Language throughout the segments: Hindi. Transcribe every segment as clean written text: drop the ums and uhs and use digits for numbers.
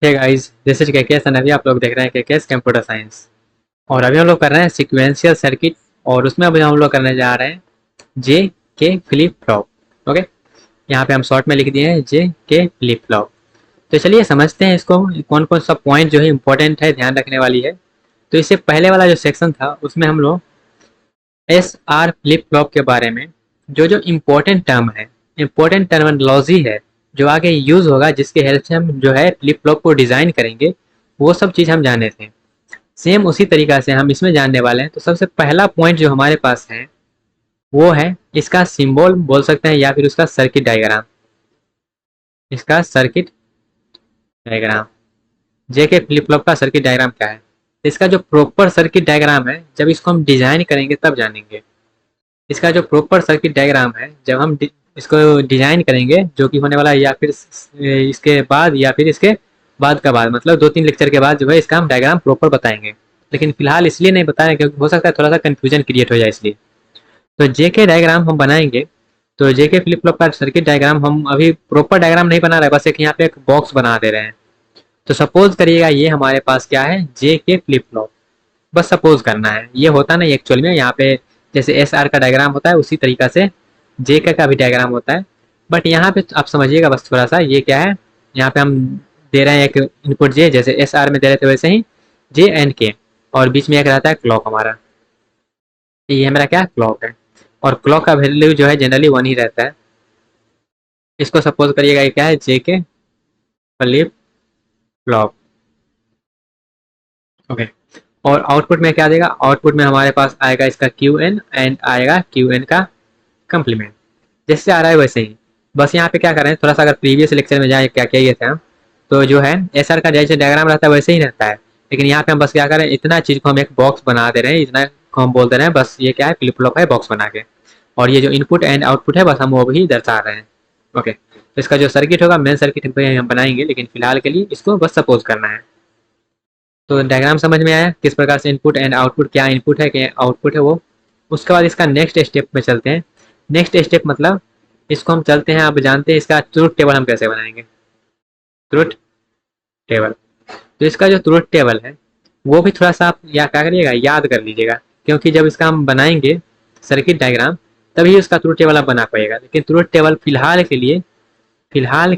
Hey guys, this is KKS and अभी आप लोग देख रहे हैं केकेएस कंप्यूटर साइंस। और अभी हम लोग कर रहे हैं सीक्वेंशियल सर्किट। और उसमें अभी हम लोग करने जा रहे हैं जे के फ्लिप फ्लॉप। ओके, यहाँ पे हम शॉर्ट में लिख दिए हैं जे के फ्लिप फ्लॉप। तो चलिए समझते हैं इसको, कौन कौन सा पॉइंट जो है इंपॉर्टेंट है, ध्यान रखने वाली है। तो इससे पहले वाला जो सेक्शन था उसमें हम लोग एस आर फ्लिप फ्लॉप के बारे में जो जो इम्पोर्टेंट टर्म है, इम्पोर्टेंट टर्मिनोलॉजी है, जो आगे यूज होगा, जिसके हेल्प से हम जो है फ्लिप फ्लॉप को डिजाइन करेंगे, वो सब चीज हम जाने थे। सेम उसी तरीका से हम इसमें जानने वाले हैं। तो सबसे पहला पॉइंट जो हमारे पास है वो है इसका सिंबल बोल सकते हैं या फिर उसका सर्किट डायग्राम। इसका circuit diagram, JK flip flop का सर्किट डायग्राम क्या है। इसका जो प्रॉपर सर्किट डायग्राम है, जब इसको हम डिजाइन करेंगे तब जानेंगे। इसका जो प्रॉपर सर्किट डायग्राम है, जब हम इसको डिजाइन करेंगे, जो कि होने वाला है या फिर इसके बाद या फिर इसके बाद का बाद, मतलब 2-3 लेक्चर के बाद जो है इसका हम डायग्राम प्रॉपर बताएंगे। लेकिन फिलहाल इसलिए नहीं बताया क्योंकि हो सकता है थोड़ा सा कंफ्यूजन क्रिएट हो जाए, इसलिए। तो जेके डायग्राम हम बनाएंगे। तो जेके फ्लिप फ्लॉप का सर्किट डायग्राम हम अभी प्रॉपर डायग्राम नहीं बना रहे, बस एक यहाँ पे एक बॉक्स बना दे रहे हैं। तो सपोज करिएगा ये हमारे पास क्या है, जेके फ्लिप फ्लॉप। बस सपोज करना है, ये होता नहीं एक्चुअल में। यहाँ पे जैसे एस आर का डायग्राम होता है उसी तरीका से जे का भी डायग्राम होता है। बट यहाँ पे आप समझिएगा बस थोड़ा सा, ये क्या है, यहाँ पे हम दे रहे हैं एक इनपुट जे, जैसे एस आर में दे रहे थे वैसे ही जे एंड के। और बीच में एक रहता है क्लॉक हमारा। ये हमारा क्या क्लॉक है। और क्लॉक का वैल्यू जो है जनरली 1 ही रहता है। इसको सपोज करिएगा ये क्या है, जे के फ्लिप फ्लॉप। ओके। और आउटपुट में क्या देगा, आउटपुट में हमारे पास आएगा इसका क्यू एन एंड आएगा क्यू एन का कंप्लीमेंट। जैसे आ रहा है वैसे ही। बस यहाँ पे क्या कर रहे हैं, थोड़ा सा अगर प्रीवियस लेक्चर में जाए क्या किए थे हम, तो जो है एस आर का जैसे डायग्राम रहता है वैसे ही रहता है। लेकिन यहाँ पे हम बस क्या कर रहे हैं, इतना चीज को हम एक बॉक्स बना दे रहे हैं, इतना को हम बोल दे रहे हैं बस ये क्या है, फ्लिप फ्लॉप है बॉक्स बना के। और ये जो इनपुट एंड आउटपुट है बस हम वो भी दर्शा रहे हैं। ओके, तो इसका जो सर्किट होगा मेन सर्किट हम बनाएंगे, लेकिन फिलहाल के लिए इसको बस सपोज करना है। तो डायग्राम समझ में आया किस प्रकार से इनपुट एंड आउटपुट, क्या इनपुट है क्या आउटपुट है वो। उसके बाद इसका नेक्स्ट स्टेप में चलते हैं। नेक्स्ट स्टेप मतलब इसको हम चलते हैं, आप जानते हैं इसका ट्रूथ टेबल हम कैसे बनाएंगे। ट्रूथ टेबल, तो इसका जो ट्रूथ टेबल है वो भी थोड़ा सा आप या क्या करिएगा, याद कर लीजिएगा। क्योंकि जब इसका हम बनाएंगे सर्किट डायग्राम, तभी उसका ट्रूथ टेबल आप बना पाएगा। लेकिन ट्रूथ टेबल फिलहाल के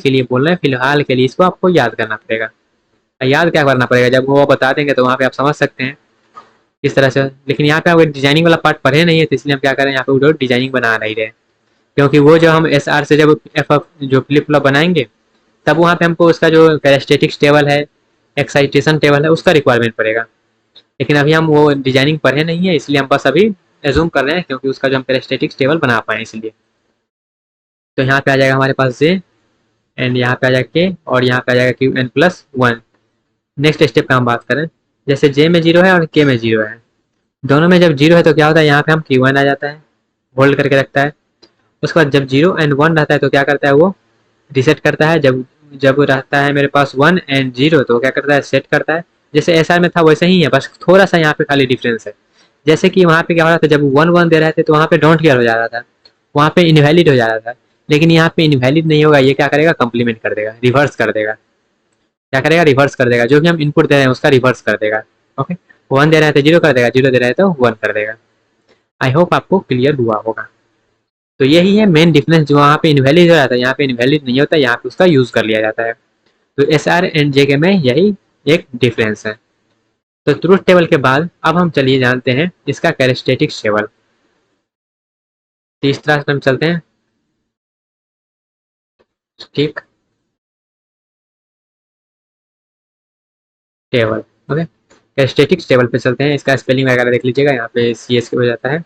लिए बोल रहे हैं, फिलहाल के लिए इसको आपको याद करना पड़ेगा। याद क्या करना पड़ेगा, जब वो बता देंगे तो वहाँ पे आप समझ सकते हैं इस तरह से। लेकिन यहाँ पे आप डिजाइनिंग वाला पार्ट पढ़े नहीं है, तो इसलिए हम क्या करें, यहाँ पे वो डिजाइनिंग बना नहीं रहे। क्योंकि वो जो हम एस आर से जब एफ जो फ्लिप फ्लॉप बनाएंगे, तब वहाँ पे हमको उसका जो कैरेस्टेटिक्स टेबल है, एक्साइटेशन टेबल है, उसका रिक्वायरमेंट पड़ेगा। लेकिन अभी हम वो डिजाइनिंग पढ़े नहीं है, इसलिए हम बस अभी एज्यूम कर रहे हैं, क्योंकि उसका जो हम कैरेस्टेटिक्स टेबल बना पाए इसलिए। तो यहाँ पे आ जाएगा हमारे पास जे, एंड यहाँ पे आ जाएगा के, और यहाँ पे आ जाएगा Q N plus one. Next step का हम बात करें, जैसे जे में जीरो है और के में जीरो है। दोनों में जब जीरो है तो क्या होता है, यहाँ पे हम क्यू वन आ जाता है, होल्ड करके रखता है। उसके बाद जब जीरो एंड वन रहता है तो क्या करता है, वो रिसेट करता है। जब जब रहता है मेरे पास 1 एंड 0 तो क्या करता है, सेट करता है। जैसे एस आर में था वैसे ही है, बस थोड़ा सा यहाँ पे खाली डिफरेंस है। जैसे कि वहाँ पे क्या हो रहा था, जब 1 1 दे रहे थे तो वहाँ पे डोंट क्लियर हो जा रहा था, वहाँ पे इनवैलिड हो जा रहा था। लेकिन यहाँ पे इनवैलिड नहीं होगा, ये क्या करेगा, कंप्लीमेंट कर देगा, रिवर्स कर देगा। क्या करेगा, रिवर्स कर देगा। जो भी हम इनपुट दे रहे हैं उसका रिवर्स कर देगा। ओके, 1 दे रहे हैं तो 0 कर देगा, 0 दे रहे हैं तो 1 कर देगा। आई होप आपको क्लियर हुआ होगा। तो यही है मेन डिफरेंस, जो वहाँ पे इनवैलिड हो जाता है यहाँ पे इनवैलिड नहीं होता, यहाँ पे उसका यूज कर लिया जाता है। तो एस आर एंड जे के में यही एक डिफरेंस है। तो ट्रूथ टेबल के बाद अब हम चलिए जानते हैं इसका कैरेस्टेटिक्स टेबल। तीसरा हम चलते हैं, ठीक, टेबल। ओके, कैरेस्टेटिक्स टेबल पे चलते हैं। इसका स्पेलिंग वगैरह देख लीजिएगा, यहाँ पे सी एस के हो जाता है।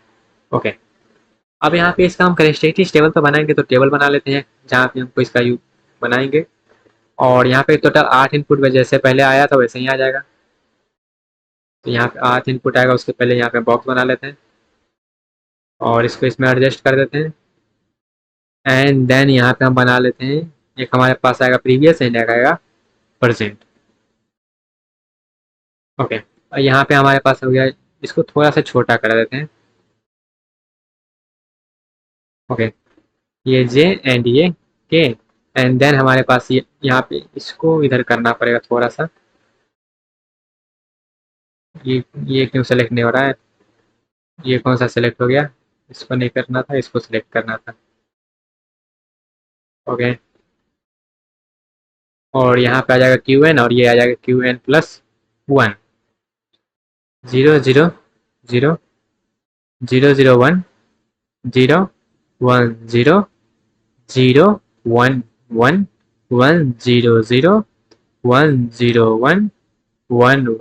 ओके, अब यहाँ पे इसका हम कैरेस्टेटिक्स टेबल तो बनाएंगे, तो टेबल बना लेते हैं जहाँ पे हमको इसका यू बनाएंगे। और यहाँ पे टोटल 8 इनपुट जैसे पहले आया था वैसे ही आ जाएगा। तो यहाँ पे 8 इनपुट आएगा, उसके पहले यहाँ पे बॉक्स बना लेते हैं और इसको इसमें एडजस्ट कर देते हैं। एंड देन यहाँ पे हम बना लेते हैं, एक हमारे पास आएगा प्रीवियस एंड एक आएगा प्रेजेंट। ओके, और यहाँ पे हमारे पास हो गया, इसको थोड़ा सा छोटा कर देते हैं। ओके, ये जे एंड ये के, एंड देन हमारे पास ये यहाँ पे इसको इधर करना पड़ेगा थोड़ा सा। ये क्यों सेलेक्ट नहीं हो रहा है? ये कौन सा सेलेक्ट हो गया? इसको नहीं करना था, इसको सिलेक्ट करना था। ओके, और यहाँ पे आ जाएगा क्यू एन, और ये आ जाएगा क्यू एन प्लस वन। 0 0 0 0 0 1 0 1 0 0 1 1 1 0 1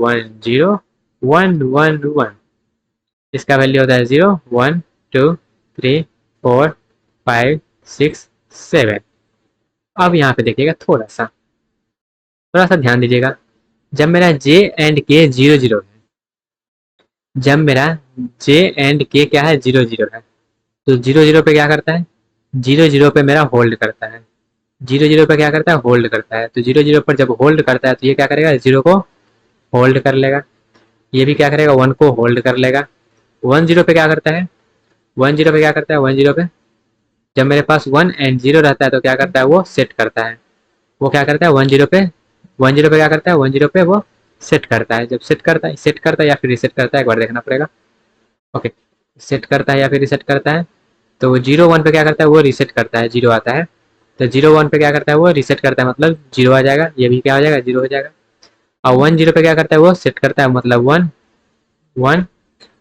1 0 1 1 1। इसका वैल्यू होता है 0 1 2 3 4 5 6 7। अब यहाँ पे देखिएगा, थोड़ा सा ध्यान दीजिएगा। जब मेरा जे एंड के 0 0 है, जब मेरा जे एंड के क्या है, 0 0 है, तो 0 0 पे क्या करता है? 0 0 पे मेरा होल्ड करता है। 0 0 पे क्या करता है? होल्ड करता है। तो 0 0 पर जब होल्ड करता है तो ये क्या करेगा? 0 को होल्ड कर लेगा। ये भी क्या करेगा? 1 को होल्ड कर लेगा। 1 0 पे क्या करता है? 1 0 पे क्या करता है? 1 0 पे जब मेरे पास 1 एंड 0 रहता है तो क्या करता है? वो सेट करता है। वो क्या करता है? 1 0 पे 1 0 पे क्या करता है? 1 0 पे वो सेट करता है। जब सेट करता है या फिर रिसेट करता है, एक बार देखना पड़ेगा। ओके, सेट करता है या फिर रिसेट करता है। तो वो 0 1 पे क्या करता है? वो रिसेट करता है, 0 आता है। तो 0 1 पे क्या करता है? वो रिसेट करता है, मतलब 0 आ जाएगा। ये भी क्या हो जाएगा? 0 हो जाएगा। और 1 0 पे क्या करता है? वो सेट करता है, मतलब 1 1।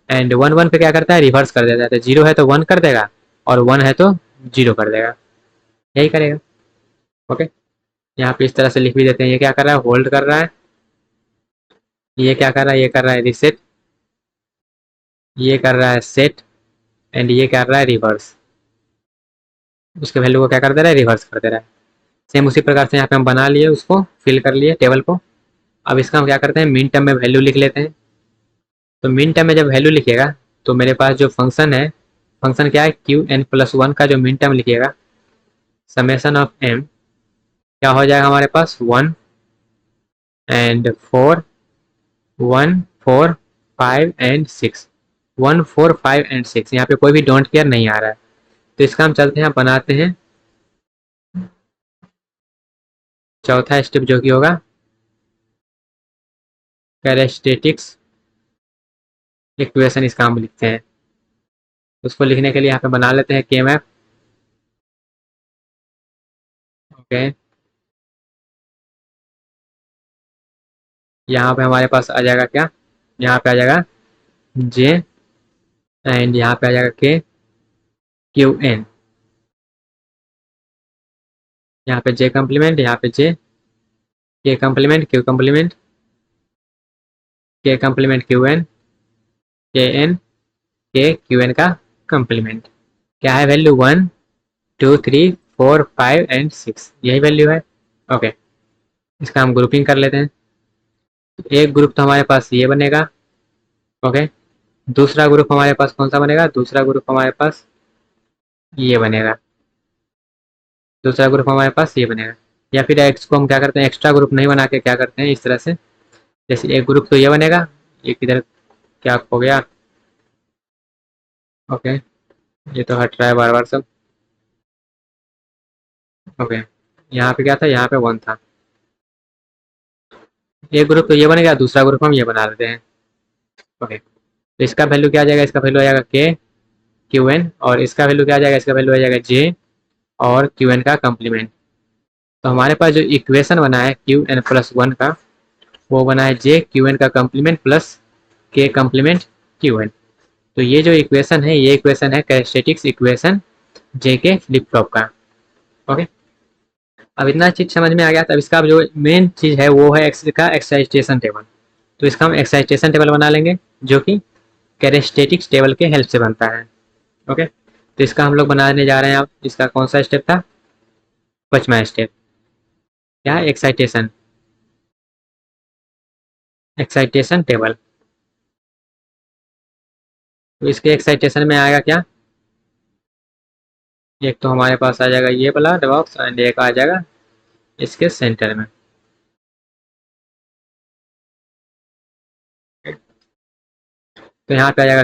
एंड 1 1 पे क्या करता है? रिवर्स कर देता है। तो 0 है तो 1 कर देगा, और 1 है तो 0 कर देगा। यही करेगा। ओके, यहाँ पे इस तरह से लिख भी देते हैं। ये क्या कर रहा है? होल्ड कर रहा है। ये क्या कर रहा है? ये कर रहा है रिसेट। ये कर रहा है सेट। एंड ये कर रहा है रिवर्स। उसके वैल्यू को क्या कर दे रहा है? रिवर्स कर दे रहा है। सेम उसी प्रकार से यहाँ पे हम बना लिए, उसको फिल कर लिए टेबल को। अब इसका हम क्या करते हैं? मिन टर्म में वैल्यू लिख लेते हैं। तो मिन टर्म में जब वैल्यू लिखिएगा तो मेरे पास जो फंक्शन है, फंक्शन क्या है? क्यू एन प्लस वन का जो मिन टर्म लिखिएगा, समेसन ऑफ एम क्या हो जाएगा हमारे पास? 1 एंड 4 1 4 5 एंड 6। 1 4 5 एंड 6, यहाँ पे कोई भी डोंट केयर नहीं आ रहा है। तो इसका हम चलते हैं, बनाते हैं चौथा स्टेप, जो कि होगा कैरेस्टेटिक्स इक्वेशन। इसका हम लिखते हैं। उसको लिखने के लिए यहाँ पे बना लेते हैं के मैप। ओके, यहाँ पे हमारे पास आ जाएगा क्या? यहाँ पे आ जाएगा जे, एंड यहाँ पे आ जाएगा के क्यू एन। यहाँ पे जे कम्प्लीमेंट, यहाँ पे जे के कम्प्लीमेंट क्यू कम्प्लीमेंट के कम्प्लीमेंट क्यू एन के एन के क्यू एन का कम्प्लीमेंट। क्या है वैल्यू? 1 2 3 4 5 एंड 6, यही वैल्यू है। ओके, इसका हम ग्रुपिंग कर लेते हैं। एक ग्रुप तो हमारे पास ये बनेगा। ओके, दूसरा ग्रुप हमारे पास कौन सा बनेगा? दूसरा ग्रुप हमारे पास ये बनेगा। दूसरा ग्रुप हमारे पास ये बनेगा। या फिर एक्स को हम क्या करते हैं? एक्स्ट्रा ग्रुप नहीं बना के क्या करते हैं? इस तरह से, जैसे एक ग्रुप तो ये बनेगा, एक इधर क्या हो गया? ओके, ये तो हट रहा है बार बार सब। ओके, यहाँ पे क्या था? यहाँ पे 1 था। एक ग्रुप तो ये बनेगा, दूसरा ग्रुप हम ये बना देते हैं। ओके, तो इसका वैल्यू क्या आ जाएगा? इसका वैल्यू आ जाएगा के क्यू एन, और इसका वैल्यू क्या आ जाएगा? इसका वैल्यू आ जाएगा जे और क्यू एन का कम्प्लीमेंट। तो हमारे पास जो इक्वेशन बना है क्यू एन प्लस वन का, वो बना है जे क्यू एन का कम्प्लीमेंट प्लस के कम्प्लीमेंट क्यू एन। तो ये जो इक्वेशन है, ये इक्वेशन है कैरेस्टेटिक्स इक्वेशन जे के फ्लिप फ्लॉप का। ओके, अब इतना चीज समझ में आ गया। तब इसका जो मेन चीज है वो है एक्स का एक्साइटेशन टेबल। तो इसका हम एक्साइटेशन टेबल बना लेंगे, जो कि कैरेस्टेटिक्स टेबल के हेल्प से बनता है। ओके, तो इसका हम लोग बनाने जा रहे हैं। अब इसका कौन सा स्टेप था? 5वां स्टेप। क्या है? Excitation, excitation table. तो इसके एक्साइटेशन में आएगा क्या? एक तो हमारे पास आ जाएगा ये वाला बॉक्स, एंड एक आ जाएगा इसके सेंटर में। तो यहाँ पे आ जाएगा,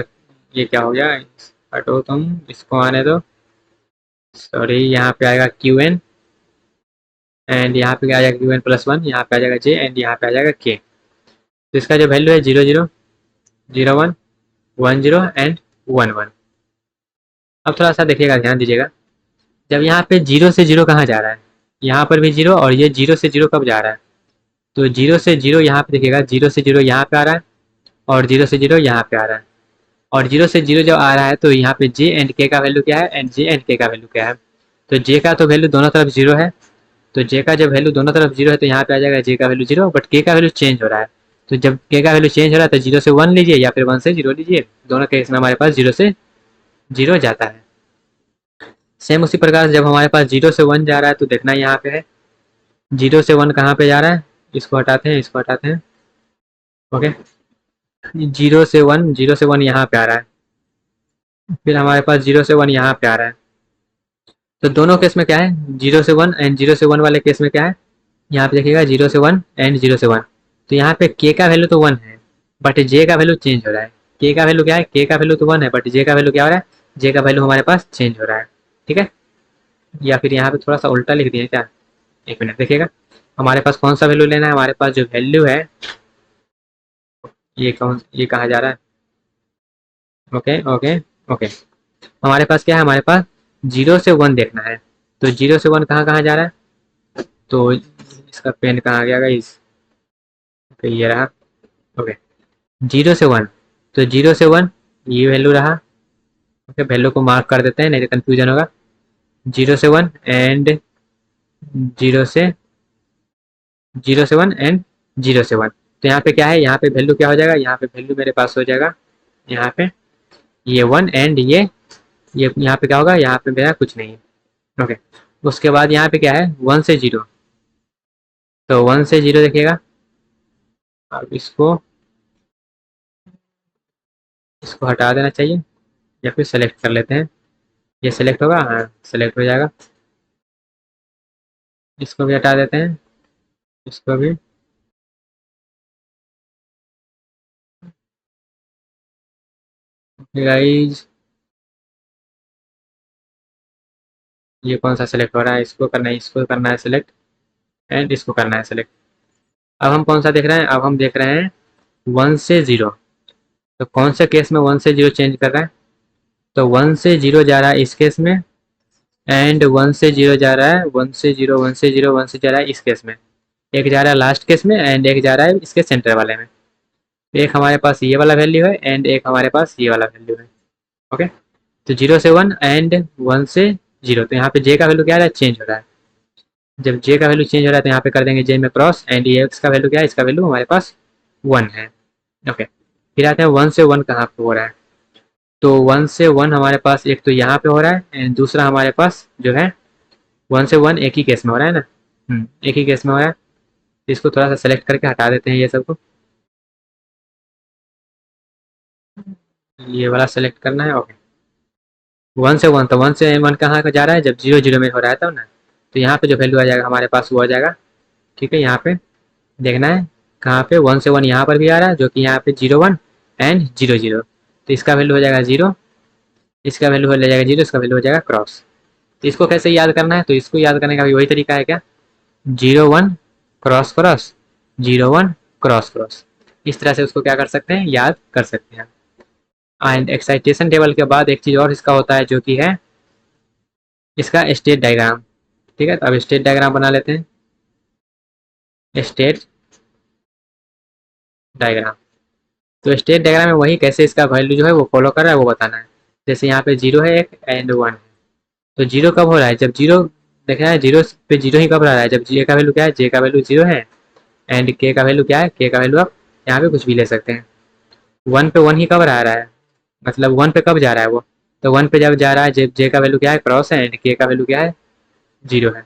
ये क्या हो गया? हटो तुम, इसको आने दो। सॉरी, यहाँ पे आएगा क्यू एन, एंड यहाँ पे आ जाएगा क्यू एन प्लस वन, यहाँ पे आ जाएगा जे एंड यहाँ पे आ जाएगा के। तो इसका जो वैल्यू है 0 0 0 1 1 0 एंड 1 1। अब थोड़ा सा देखिएगा, ध्यान दीजिएगा, जब यहाँ पे 0 से 0 कहाँ जा रहा है, यहाँ पर भी 0 और ये 0 से 0 कब जा रहा है, तो 0 से 0 यहाँ पे देखिएगा, 0 से 0 यहाँ पे आ रहा है और 0 से 0 यहाँ पे आ रहा है। और 0 से 0 जब आ रहा है तो यहाँ पे जे एंड के का वैल्यू क्या है एंड जे एंड के का वैल्यू क्या है। तो जे का तो वैल्यू दोनों तरफ 0 है, तो जे का जब वैल्यू दोनों तरफ 0 है तो यहाँ पे आ जाएगा जे का वैल्यू 0, बट के का वैल्यू चेंज हो रहा है। तो जब के का वैल्यू चेंज हो रहा है तो 0 से 1 लीजिए या फिर 1 से 0 लीजिए, दोनों केस में हमारे पास 0 से 0 जाता है। सेम उसी प्रकार से जब हमारे पास 0 से 1 जा रहा है तो देखना यहाँ पे है 0 से 1 कहाँ पे जा रहा है, इसको हटाते हैं, इसको हटाते हैं, ओके। 0 से 1 यहाँ पे आ रहा है, फिर हमारे पास 0 से 1 यहाँ पे आ रहा है। तो दोनों केस में क्या है, 0 से 1 एंड 0 से 1 वाले केस में क्या है, यहाँ पे देखिएगा 0 से 1 एंड 0 से 1। तो यहाँ पे के का वैल्यू तो 1 है बट जे का वैल्यू चेंज हो रहा है। के का वैल्यू क्या है, के का वैल्यू तो 1 है बट जे का वैल्यू क्या हो रहा है, जे का वैल्यू हमारे पास चेंज हो रहा है, ठीक है। या फिर यहाँ पे थोड़ा सा उल्टा लिख दिए क्या, एक मिनट देखिएगा, हमारे पास कौन सा वैल्यू लेना है, हमारे पास जो वैल्यू है ये कहाँ जा रहा है, ओके ओके ओके। हमारे पास क्या है, हमारे पास 0 से 1 देखना है। तो 0 से 1 कहाँ कहाँ जा रहा है, तो इसका पेन कहाँ गया गाइस, ओके ये रहा, ओके। 0 से 1, तो 0 से 1 ये वैल्यू रहा, ओके। वैल्यू को मार्क कर देते हैं नहीं तो कंफ्यूजन होगा। 0 से 1 एंड 0 से 1 एंड 0 से 1। तो यहाँ पे क्या है, यहाँ पे वैल्यू क्या हो जाएगा, यहाँ पे वैल्यू मेरे पास हो जाएगा यहाँ पे ये 1 एंड ये यहाँ पे क्या होगा, यहाँ पे मेरा कुछ नहीं है, ओके। उसके बाद यहाँ पे क्या है 1 से 0, तो 1 से 0 देखिएगा। अब इसको हटा देना चाहिए या फिर सेलेक्ट कर लेते हैं, ये सेलेक्ट होगा, हाँ सेलेक्ट हो जाएगा। इसको भी हटा देते हैं, इसको भी, गाइज ये कौन सा सेलेक्ट हो रहा है, इसको करना है, इसको करना है सेलेक्ट एंड इसको करना है सेलेक्ट। अब हम कौन सा देख रहे हैं, अब हम देख रहे हैं 1 से 0। तो कौन से केस में 1 से 0 चेंज कर रहा है, तो 1 से 0 जा रहा है इस केस में एंड 1 से 0 जा रहा है, 1 से 0 1 से 0 1 से जा रहा है इस केस में, एक जा रहा है लास्ट केस में एंड एक जा रहा है इसके सेंटर वाले में। एक हमारे पास ये वाला वैल्यू है एंड एक हमारे पास ये वाला वैल्यू है, ओके। तो 0 से 1 एंड 1 से 0, तो यहाँ पे जे का वैल्यू क्या आ रहा है, चेंज हो रहा है। जब जे का वैल्यू चेंज हो रहा है तो यहाँ पे कर देंगे जे में क्रॉस एंड ये एक्स का वैल्यू क्या है, इसका वैल्यू हमारे पास 1 है, ओके। फिर आते हैं 1 से 1 कहाँ पे हो रहा है, तो 1 से 1 हमारे पास एक तो यहाँ पे हो रहा है एंड दूसरा हमारे पास जो है 1 से 1 एक ही केस में हो रहा है ना, एक ही केस में हो रहा है। तो इसको थोड़ा सा सेलेक्ट करके हटा देते हैं ये सबको, ये वाला सेलेक्ट करना है, ओके। 1 से 1, तो 1 से 1 कहाँ का जा रहा है, जब 0 0 में हो रहा है तब ना, तो यहाँ पे जो वैल्यू आ जाएगा हमारे पास वो आ जाएगा, ठीक है। यहाँ पे देखना है कहाँ पे 1 से 1 यहाँ पर भी आ रहा है जो कि यहाँ पे 0 1 एंड 0 0, तो इसका वैल्यू हो जाएगा 0, इसका वैल्यू हो जाएगा 0, इसका वैल्यू हो जाएगा क्रॉस। तो इसको कैसे याद करना है, तो इसको याद करने का भी वही तरीका है क्या, 0 1 क्रॉस क्रॉस 0 1 क्रॉस क्रॉस, इस तरह से उसको क्या कर सकते हैं, याद कर सकते हैं। एंड एक्साइटेशन टेबल के बाद एक चीज़ और इसका होता है जो कि है इसका स्टेट डायग्राम, ठीक है। तो अब स्टेट डायग्राम बना लेते हैं, स्टेट डायग्राम। तो स्टेट डायग्राम में वही कैसे इसका वैल्यू जो है वो फॉलो कर रहा है वो बताना है। जैसे यहाँ पे 0 है एक एंड 1 है, तो 0 कब हो रहा है, जब 0 देखना है 0 पे 0 ही कब रहा है, जब जे का वैल्यू क्या है, जे का वैल्यू 0 है एंड के का वैल्यू क्या है, के का वैल्यू आप यहाँ पे कुछ भी ले सकते हैं। 1 पे 1 ही कब रहा है, मतलब 1 पे कब जा रहा है वो, तो 1 पे जब जा रहा है जब जे का वैल्यू क्या है क्रॉस है एंड के का वैल्यू क्या है 0 है।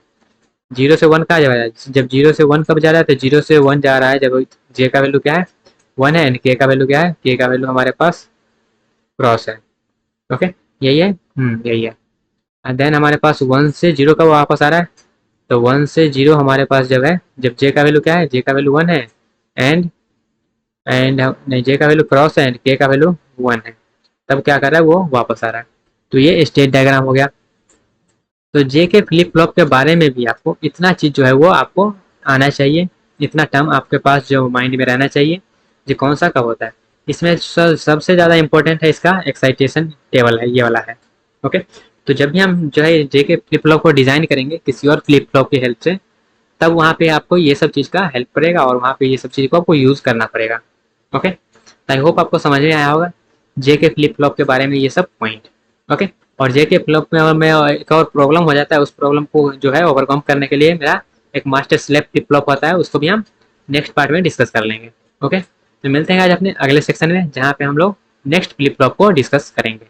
0 से 1 कहाँ जा रहा है, जब 0 से 1 कब जा रहा है, तो 0 से 1 जा रहा है जब जे का वैल्यू क्या है 1 है एंड के का वैल्यू क्या है, के का वैल्यू हमारे पास क्रॉस है, ओके। यही है, यही है। एंड देन हमारे पास 1 से 0 कब वापस आ रहा है, तो 1 से 0 हमारे पास जब है जब जे का वैल्यू क्या है, जे का वैल्यू 1 है एंड नहीं जे का वैल्यू क्रॉस है एंड के का वैल्यू 1 है, तब क्या कर रहा है वो वापस आ रहा है। तो ये स्टेट डायग्राम हो गया। तो जे के फ्लिप फ्लॉप के बारे में भी आपको इतना चीज़ जो है वो आपको आना चाहिए, इतना टर्म आपके पास जो माइंड में रहना चाहिए जो कौन सा कब होता है। इसमें सबसे ज़्यादा इंपॉर्टेंट है इसका एक्साइटेशन टेबल है, ये वाला है। ओके, तो जब भी हम जो है जे के फ्लिप फ्लॉप को डिज़ाइन करेंगे किसी और फ्लिप फ्लॉप की हेल्प से, तब वहाँ पे आपको ये सब चीज़ का हेल्प पड़ेगा और वहाँ पे ये सब चीज़ को आपको यूज़ करना पड़ेगा। ओके, आई होप आपको समझ में आया होगा जे के फ्लिप फ्लॉप के बारे में ये सब पॉइंट। ओके, और जे के फ्लिप में एक और प्रॉब्लम हो जाता है, उस प्रॉब्लम को जो है ओवरकम करने के लिए मेरा एक मास्टर स्लेप फ्लिप फ्लॉप होता है, उसको भी हम नेक्स्ट पार्ट में डिस्कस कर लेंगे। ओके, तो मिलते हैं आज अपने अगले सेक्शन में जहाँ पे हम लोग नेक्स्ट फ्लिप फ्लॉप को डिस्कस करेंगे।